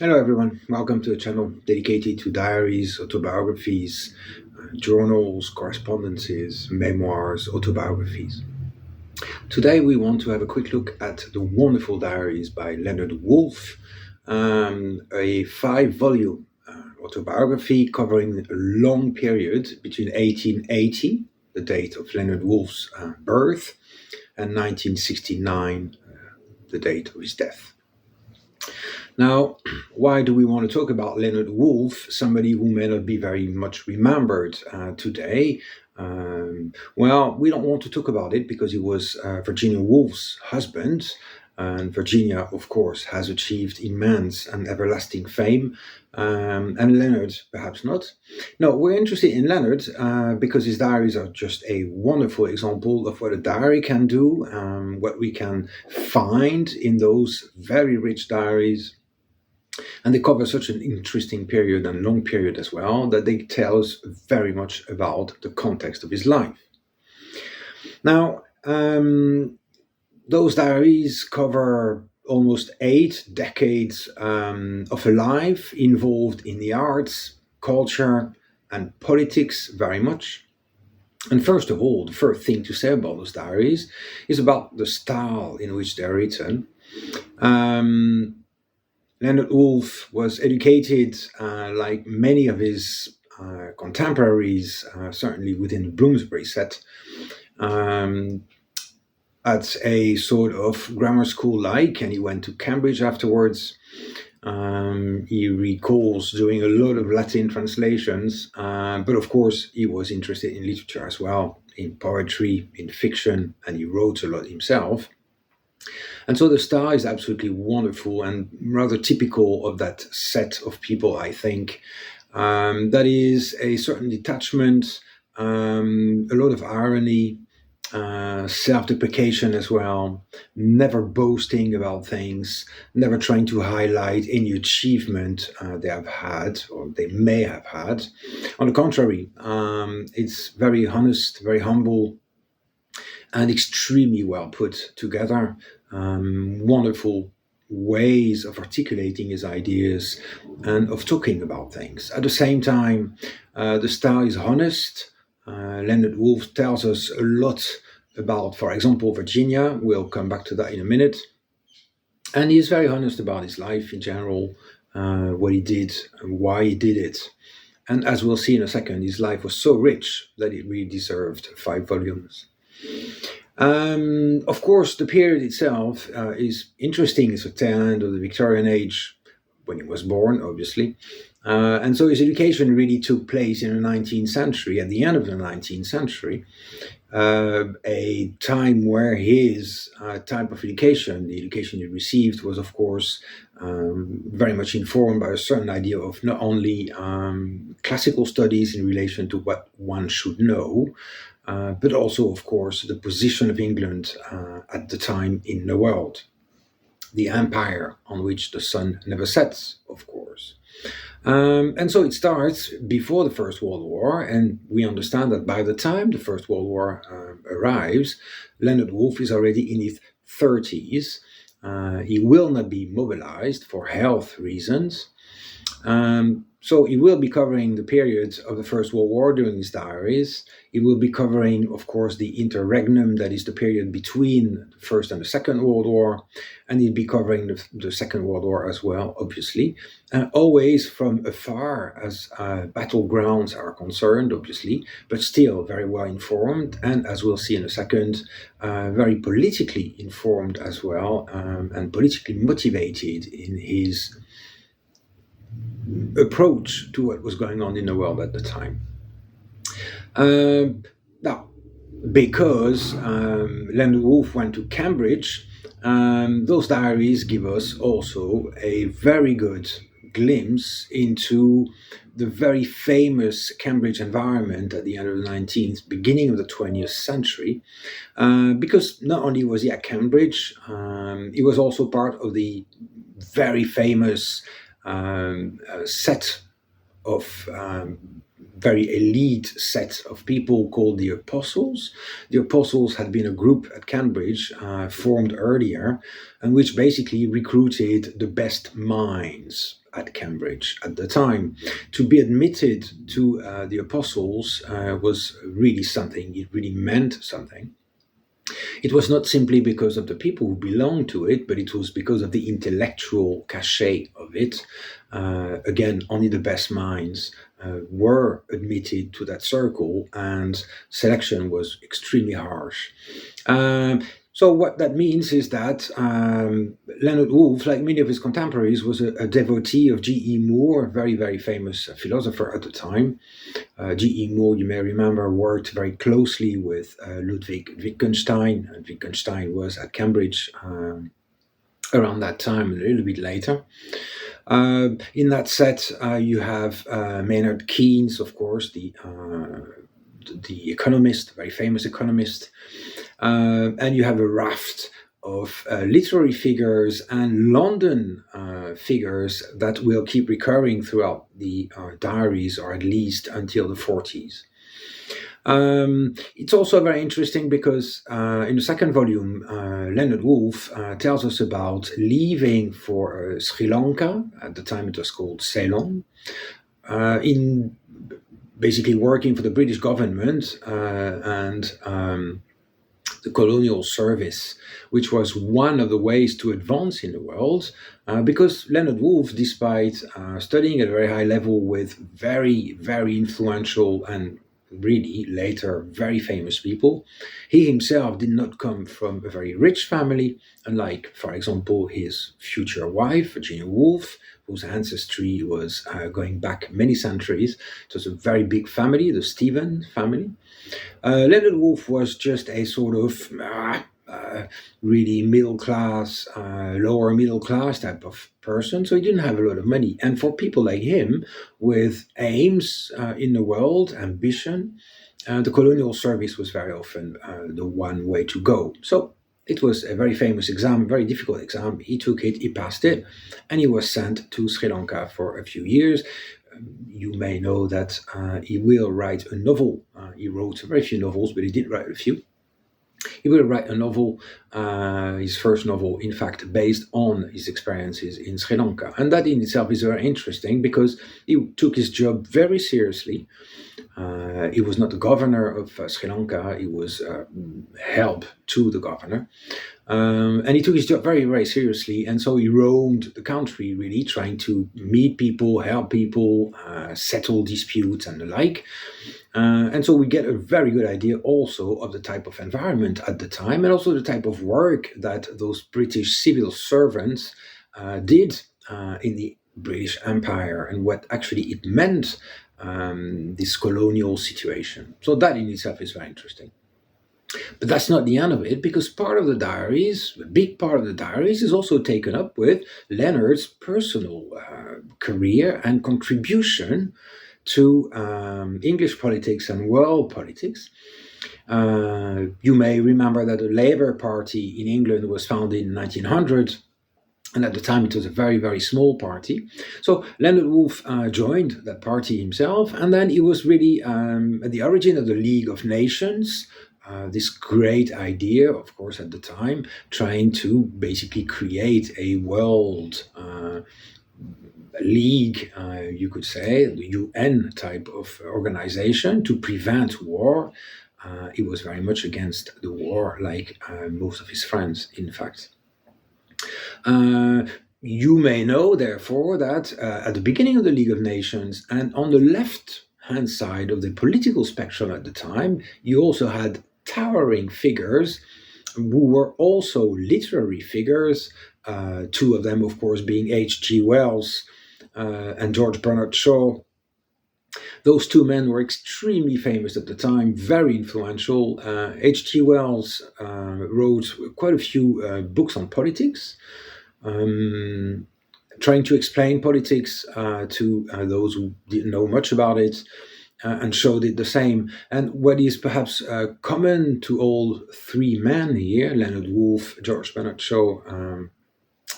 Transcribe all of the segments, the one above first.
Hello everyone, welcome to a channel dedicated to diaries, autobiographies, journals, correspondences, memoirs, autobiographies. Today we want to have a quick look at the wonderful diaries by Leonard Woolf, a 5-volume autobiography covering a long period between 1880, the date of Leonard Woolf's birth, and 1969, the date of his death. Now, why do we want to talk about Leonard Woolf, somebody who may not be very much remembered today? Well, we don't want to talk about it because he was Virginia Woolf's husband. And Virginia, of course, has achieved immense and everlasting fame, and Leonard perhaps not. No, we're interested in Leonard because his diaries are just a wonderful example of what a diary can do, what we can find in those very rich diaries. And they cover such an interesting period and long period as well that they tell us very much about the context of his life. Now, those diaries cover almost 8 decades of a life involved in the arts, culture, and politics very much. And first of all, the first thing to say about those diaries is about the style in which they're written. Leonard Woolf was educated, like many of his contemporaries, certainly within the Bloomsbury set, at a sort of grammar school-like, and he went to Cambridge afterwards. He recalls doing a lot of Latin translations, but of course he was interested in literature as well, in poetry, in fiction, and he wrote a lot himself. And so the style is absolutely wonderful and rather typical of that set of people, I think. That is a certain detachment, a lot of irony, self-deprecation as well, never boasting about things, never trying to highlight any achievement they have had or they may have had. On the contrary, it's very honest, very humble, and extremely well put together. Wonderful ways of articulating his ideas and of talking about things. At the same time, the style is honest. Leonard Woolf tells us a lot about, for example, Virginia. We'll come back to that in a minute. And he is very honest about his life in general, what he did and why he did it. And as we'll see in a second, his life was so rich that it really deserved 5 volumes. Of course, the period itself is interesting. It's the tail end of the Victorian age, when he was born, obviously. And so his education really took place in the 19th century, at the end of the 19th century, a time where his type of education, the education he received, was, of course, very much informed by a certain idea of not only classical studies in relation to what one should know, but also, of course, the position of England at the time in the world, the empire on which the sun never sets, of course. And so it starts before the First World War, and we understand that by the time the First World War arrives, Leonard Woolf is already in his 30s. He will not be mobilized for health reasons. So he will be covering the periods of the First World War during his diaries. He will be covering, of course, the interregnum, that is the period between the First and the Second World War. And he'll be covering the Second World War as well, obviously. Always from afar as battlegrounds are concerned, obviously, but still very well informed. And as we'll see in a second, very politically informed as well, and politically motivated in his approach to what was going on in the world at the time. Now, because Leonard Woolf went to Cambridge, those diaries give us also a very good glimpse into the very famous Cambridge environment at the end of the 19th, beginning of the 20th century, because not only was he at Cambridge, he was also part of the very famous set of very elite set of people called the Apostles. The Apostles had been a group at Cambridge formed earlier, and which basically recruited the best minds at Cambridge at the time. To be admitted to the Apostles was really something. It really meant something. It was not simply because of the people who belonged to it, but it was because of the intellectual cachet of it. Again, only the best minds were admitted to that circle, and selection was extremely harsh. So what that means is that Leonard Woolf, like many of his contemporaries, was a devotee of G.E. Moore, a very, very famous philosopher at the time. G.E. Moore, you may remember, worked very closely with Ludwig Wittgenstein, and Wittgenstein was at Cambridge around that time, a little bit later. In that set, you have Maynard Keynes, of course, the economist, very famous economist, and you have a raft of literary figures and London figures that will keep recurring throughout the diaries, or at least until the 40s. It's also very interesting because in the second volume, Leonard Woolf tells us about leaving for Sri Lanka. At the time it was called Ceylon, in basically working for the British government and the colonial service, which was one of the ways to advance in the world, because Leonard Woolf, despite studying at a very high level with very, very influential and really later very famous people, he himself did not come from a very rich family, unlike, for example, his future wife, Virginia Woolf, whose ancestry was going back many centuries. It was a very big family, the Stephen family. Leonard Woolf was just a sort of really middle class, lower middle class type of person, so he didn't have a lot of money. And for people like him, with aims in the world, ambition, the colonial service was very often the one way to go. So it was a very famous exam, very difficult exam. He took it, he passed it, and he was sent to Sri Lanka for a few years. You may know that he will write a novel. He wrote very few novels, but he did write a few. He will write a novel, his first novel, in fact, based on his experiences in Sri Lanka. And that in itself is very interesting because he took his job very seriously. He was not the governor of Sri Lanka, he was help to the governor. And he took his job very, very seriously. And so he roamed the country, really, trying to meet people, help people, settle disputes and the like. And so we get a very good idea also of the type of environment at the time, and also the type of work that those British civil servants did in the British Empire, and what actually it meant, this colonial situation. So that in itself is very interesting. But that's not the end of it, because part of the diaries, a big part of the diaries, is also taken up with Leonard's personal career and contribution to English politics and world politics. You may remember that the Labour Party in England was founded in 1900, and at the time it was a very, very small party. So Leonard Woolf joined that party himself, and then he was really at the origin of the League of Nations, this great idea, of course, at the time, trying to basically create a world league, you could say, the UN type of organization to prevent war. He was very much against the war, like most of his friends, in fact. You may know, therefore, that at the beginning of the League of Nations, and on the left-hand side of the political spectrum at the time, you also had towering figures who were also literary figures, two of them, of course, being H.G. Wells and George Bernard Shaw. Those two men were extremely famous at the time, very influential. H.G. Wells wrote quite a few books on politics, trying to explain politics to those who didn't know much about it, and Shaw did the same. And what is perhaps common to all three men here, Leonard Woolf, George Bernard Shaw,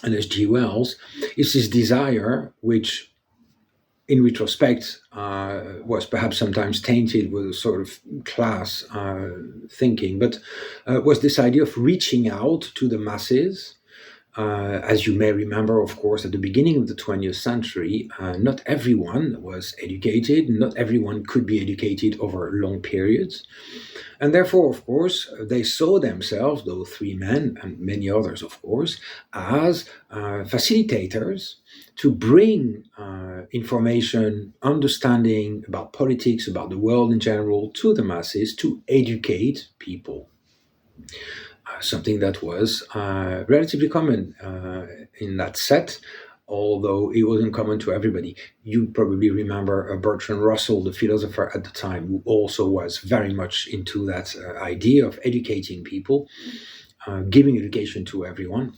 and H.G. Wells, is this desire, which in retrospect, was perhaps sometimes tainted with a sort of class thinking, but was this idea of reaching out to the masses. As you may remember, of course, at the beginning of the 20th century, not everyone was educated, not everyone could be educated over long periods. And therefore, of course, they saw themselves, those three men and many others, of course, as facilitators to bring information, understanding about politics, about the world in general, to the masses, to educate people. Something that was relatively common in that set, although it wasn't common to everybody. You probably remember Bertrand Russell, the philosopher at the time, who also was very much into that idea of educating people, giving education to everyone,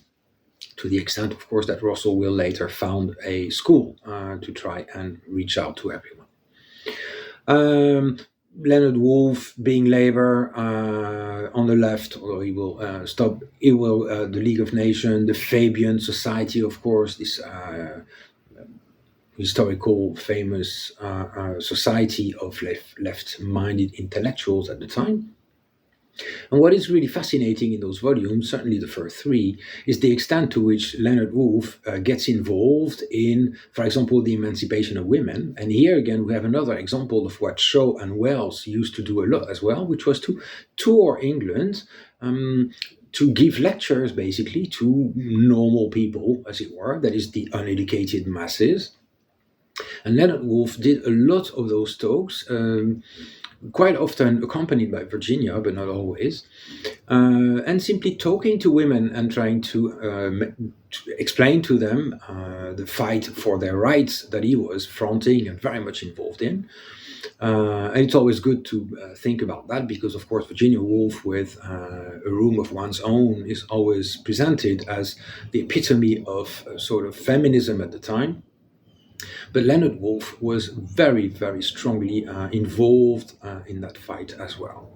to the extent, of course, that Russell will later found a school to try and reach out to everyone. Leonard Woolf, being Labour, on the left, although he will the League of Nations, the Fabian Society, of course, this historical, famous society of left-minded intellectuals at the time. And what is really fascinating in those volumes, certainly the first three, is the extent to which Leonard Woolf gets involved in, for example, the emancipation of women. And here again, we have another example of what Shaw and Wells used to do a lot as well, which was to tour England, to give lectures basically to normal people, as it were, that is the uneducated masses. And Leonard Woolf did a lot of those talks, quite often accompanied by Virginia, but not always, and simply talking to women and trying to explain to them the fight for their rights that he was fronting and very much involved in. And it's always good to think about that because, of course, Virginia Woolf with A Room of One's Own is always presented as the epitome of sort of feminism at the time. But Leonard Woolf was very, very strongly involved in that fight as well.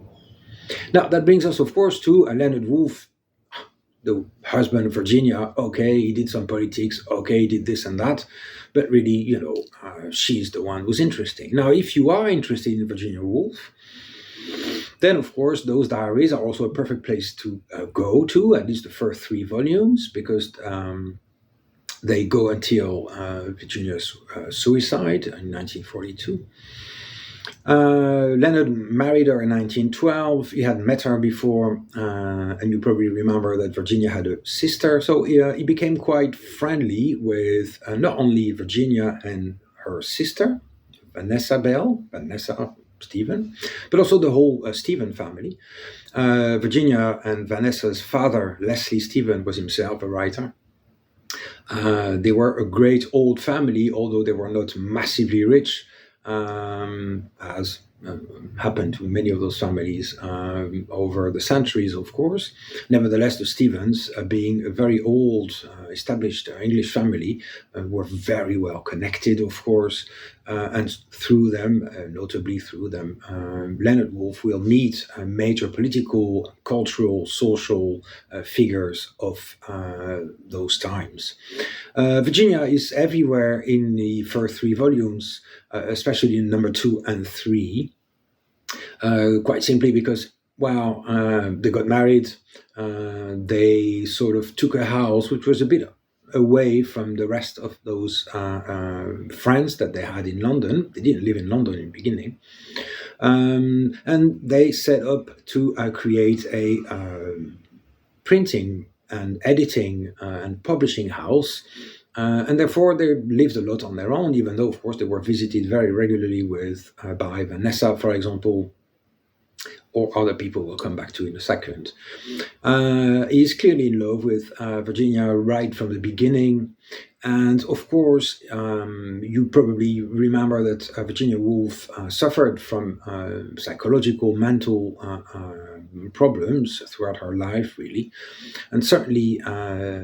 Now, that brings us, of course, to Leonard Woolf, the husband of Virginia. Okay, he did some politics. Okay, he did this and that. But really, she's the one who's interesting. Now, if you are interested in Virginia Woolf, then, of course, those diaries are also a perfect place to go to, at least the first three volumes, because they go until Virginia's suicide in 1942. Leonard married her in 1912. He had met her before, and you probably remember that Virginia had a sister. So he became quite friendly with not only Virginia and her sister, Vanessa Stephen, but also the whole Stephen family. Virginia and Vanessa's father, Leslie Stephen, was himself a writer. They were a great old family, although they were not massively rich, as happened to many of those families over the centuries, of course. Nevertheless, the Stephens, being a very old, established English family, were very well connected, of course, and through them, notably through them, Leonard Woolf will meet major political, cultural, social figures of those times. Virginia is everywhere in the first three volumes, especially in number 2 and 3, quite simply because, they got married, they sort of took a house which was a bit away from the rest of those friends that they had in London. They didn't live in London in the beginning. And they set up to create a printing and editing and publishing house. And therefore, they lived a lot on their own, even though, of course, they were visited very regularly by Vanessa, for example, or other people we'll come back to in a second. He's clearly in love with Virginia right from the beginning. And of course, you probably remember that Virginia Woolf suffered from psychological, mental problems throughout her life, really, and certainly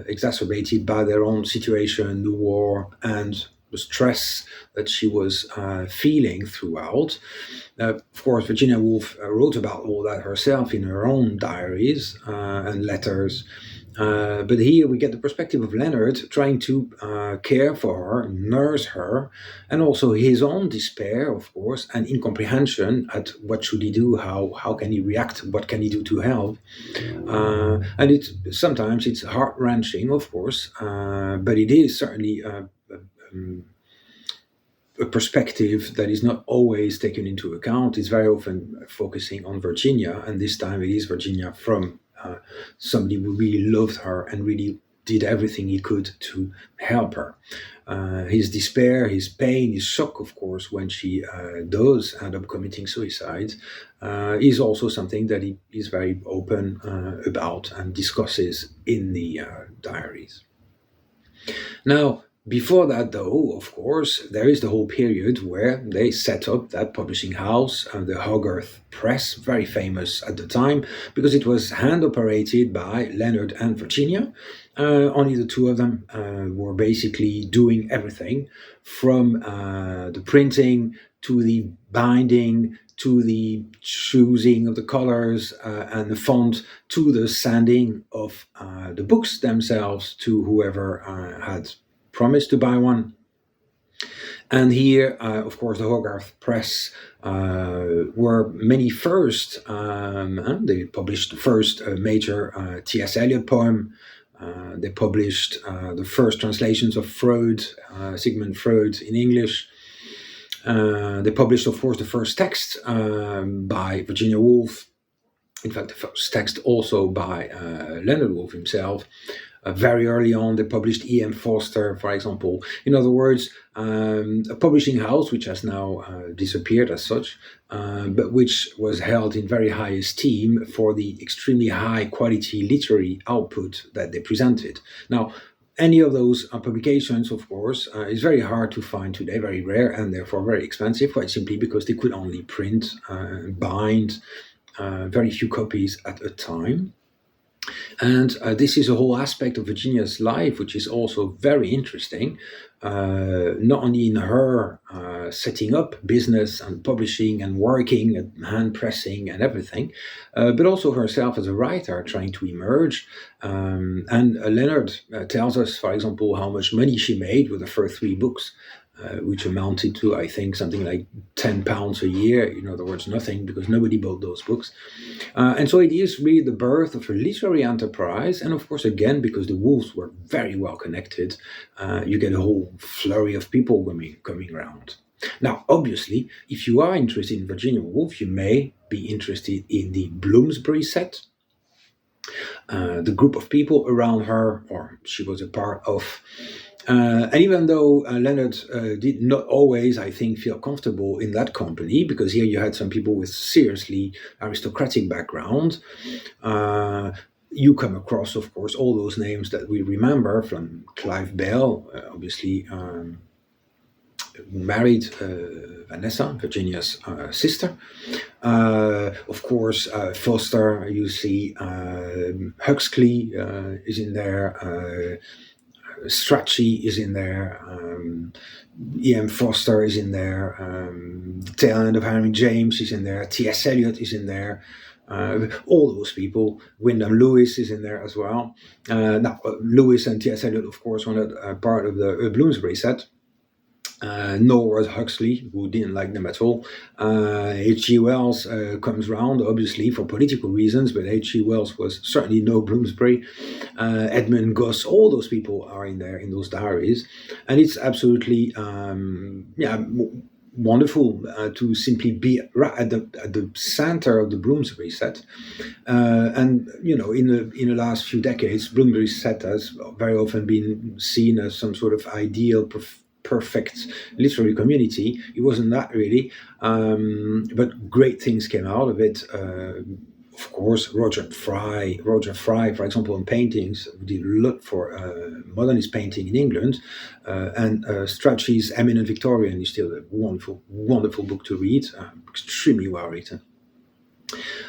exacerbated by their own situation, the war, and the stress that she was feeling throughout. Of course, Virginia Woolf wrote about all that herself in her own diaries and letters. But here we get the perspective of Leonard trying to care for her, nurse her, and also his own despair, of course, and incomprehension at what should he do, how can he react, what can he do to help. And sometimes it's heart wrenching, of course, but it is certainly a perspective that is not always taken into account. It's very often focusing on Virginia, and this time it is Virginia from somebody who really loved her and really did everything he could to help her. His despair, his pain, his shock, of course, when she does end up committing suicide, is also something that he is very open about and discusses in the diaries. Now, before that, though, of course, there is the whole period where they set up that publishing house, the Hogarth Press, very famous at the time, because it was hand-operated by Leonard and Virginia. Only the two of them were basically doing everything, from the printing to the binding, to the choosing of the colors and the font, to the sending of the books themselves to whoever had promised to buy one. And here, of course, the Hogarth Press were many first. They published the first major T.S. Eliot poem. They published the first translations of Freud, Sigmund Freud, in English. They published, of course, the first text by Virginia Woolf. In fact, the first text also by Leonard Woolf himself. Very early on, they published E.M. Forster, for example. In other words, a publishing house which has now disappeared as such, but which was held in very high esteem for the extremely high quality literary output that they presented. Now, any of those publications, of course, is very hard to find today, very rare, and therefore very expensive, quite simply because they could only print and bind very few copies at a time. And this is a whole aspect of Virginia's life, which is also very interesting, not only in her setting up business and publishing and working and hand pressing and everything, but also herself as a writer trying to emerge. And Leonard tells us, for example, how much money she made with the first 3 books. Which amounted to, I think, something like £10 a year. In other words, nothing, because nobody bought those books. And so it is really the birth of a literary enterprise. And of course, again, because the Woolfs were very well connected, you get a whole flurry of people coming around. Now, obviously, if you are interested in Virginia Woolf, you may be interested in the Bloomsbury set. The group of people around her, or she was a part of. And even though Leonard did not always, I think, feel comfortable in that company, because here you had some people with seriously aristocratic background, you come across, of course, all those names that we remember from Clive Bell, obviously married Vanessa, Virginia's sister. Of course, Foster, you see Huxley is in there. Strachey is in there, E.M. Forster is in there, the tail end of Henry James is in there, T.S. Eliot is in there, all those people. Wyndham Lewis is in there as well. Now, Lewis and T.S. Eliot, of course, were not part of the Bloomsbury set. Nor was Huxley, who didn't like them at all. H.G. Wells comes round, obviously, for political reasons, but H.G. Wells was certainly no Bloomsbury. Edmund Gosse, all those people are in there, in those diaries. And it's absolutely, wonderful to simply be right at the center of the Bloomsbury set. And, in the last few decades, Bloomsbury set has very often been seen as some sort of ideal perfect literary community. It wasn't that really, but great things came out of it. Of course, Roger Fry, for example, in paintings, did a lot for modernist painting in England, and Strachey's Eminent Victorian is still a wonderful, wonderful book to read, extremely well written.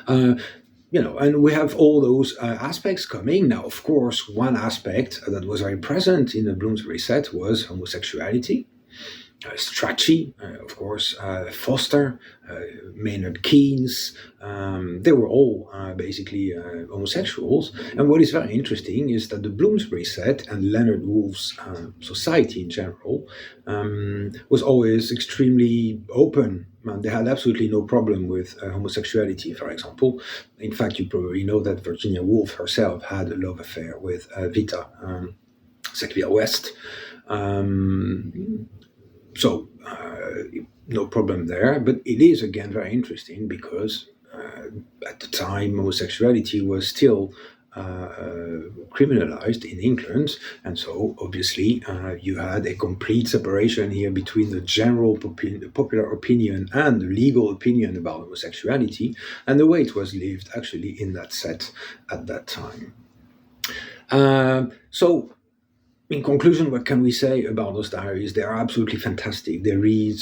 And we have all those aspects coming. Now, of course, one aspect that was very present in the Bloomsbury set was homosexuality. Strachey, of course, Foster, Maynard Keynes. They were all basically homosexuals. And what is very interesting is that the Bloomsbury set and Leonard Woolf's society in general was always extremely open. They had absolutely no problem with homosexuality, for example. In fact, you probably know that Virginia Woolf herself had a love affair with Vita Sackville-West. So, no problem there. But it is, again, very interesting because at the time, homosexuality was still criminalized in England. And so, obviously, you had a complete separation here between the general popular opinion and the legal opinion about homosexuality and the way it was lived actually in that set at that time. So, in conclusion, what can we say about those diaries? They are absolutely fantastic. They read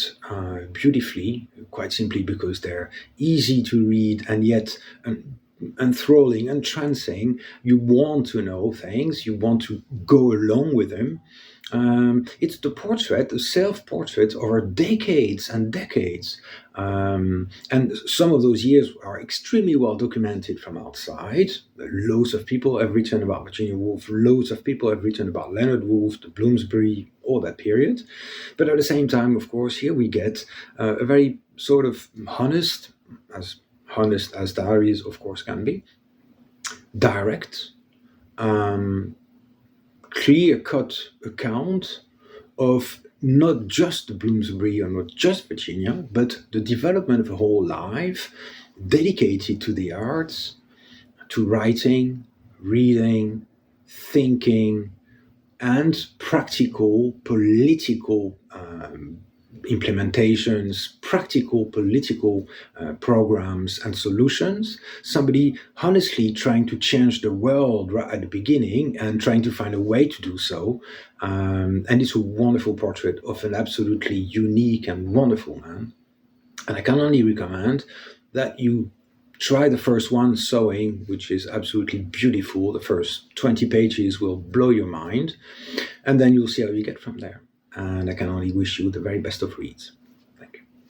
beautifully, quite simply because they're easy to read and yet enthralling, entrancing. You want to know things, you want to go along with them. It's the self-portrait over decades and decades. And some of those years are extremely well documented from outside. Loads of people have written about Virginia Woolf, loads of people have written about Leonard Woolf, the Bloomsbury, all that period. But at the same time, of course, here we get a very sort of honest as diaries, of course, can be, direct, clear-cut account of not just the Bloomsbury or not just Virginia, but the development of a whole life dedicated to the arts, to writing, reading, thinking, and practical political implementations, practical political programs and solutions. Somebody honestly trying to change the world right at the beginning and trying to find a way to do so. And it's a wonderful portrait of an absolutely unique and wonderful man. And I can only recommend that you try the first one, Sowing, which is absolutely beautiful. The first 20 pages will blow your mind. And then you'll see how you get from there. And I can only wish you the very best of reads.